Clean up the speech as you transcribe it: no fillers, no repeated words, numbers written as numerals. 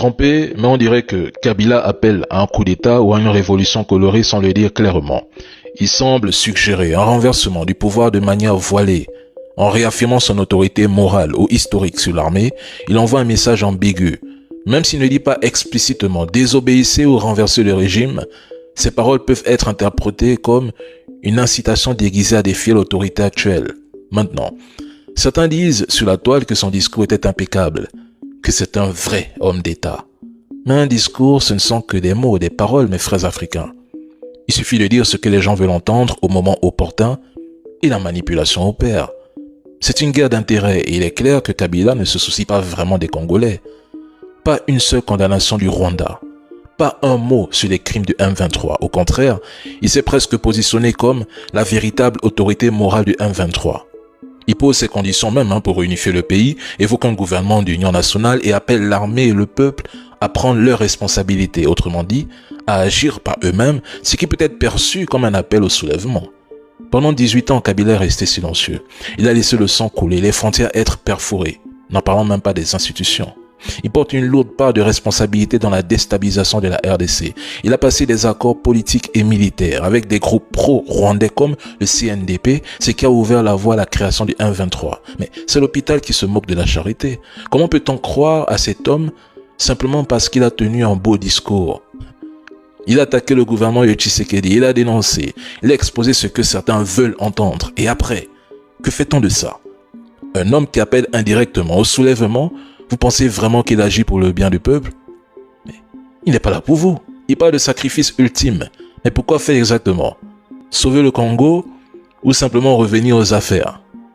trompé, mais on dirait que Kabila appelle à un coup d'État ou à une révolution colorée sans le dire clairement. Il semble suggérer un renversement du pouvoir de manière voilée. En réaffirmant son autorité morale ou historique sur l'armée, il envoie un message ambigu. Même s'il ne dit pas explicitement désobéissez ou renversez le régime, ces paroles peuvent être interprétées comme une incitation déguisée à défier l'autorité actuelle. Maintenant, certains disent sur la toile que son discours était impeccable, que c'est un vrai homme d'État. Mais un discours, ce ne sont que des mots, des paroles, mes frères africains. Il suffit de dire ce que les gens veulent entendre au moment opportun et la manipulation opère. C'est une guerre d'intérêt et il est clair que Kabila ne se soucie pas vraiment des Congolais. Pas une seule condamnation du Rwanda. Pas un mot sur les crimes du M23. Au contraire, il s'est presque positionné comme la véritable autorité morale du M23. Il pose ses conditions même pour unifier le pays, évoque un gouvernement d'union nationale et appelle l'armée et le peuple à prendre leurs responsabilités, autrement dit, à agir par eux-mêmes, ce qui peut être perçu comme un appel au soulèvement. Pendant 18 ans, Kabila est resté silencieux. Il a laissé le sang couler, les frontières être perforées, n'en parlant même pas des institutions. Il porte une lourde part de responsabilité dans la déstabilisation de la RDC. Il a passé des accords politiques et militaires avec des groupes pro-rwandais comme le CNDP, ce qui a ouvert la voie à la création du M23. Mais c'est l'hôpital qui se moque de la charité. Comment peut-on croire à cet homme simplement parce qu'il a tenu un beau discours? Il a attaqué le gouvernement de Tshisekedi, il a dénoncé, il a exposé ce que certains veulent entendre. Et après, que fait-on de ça? Un homme qui appelle indirectement au soulèvement. Vous pensez vraiment qu'il agit pour le bien du peuple? Mais il n'est pas là pour vous. Il parle de sacrifice ultime. Mais pourquoi faire exactement? Sauver le Congo ou simplement revenir aux affaires?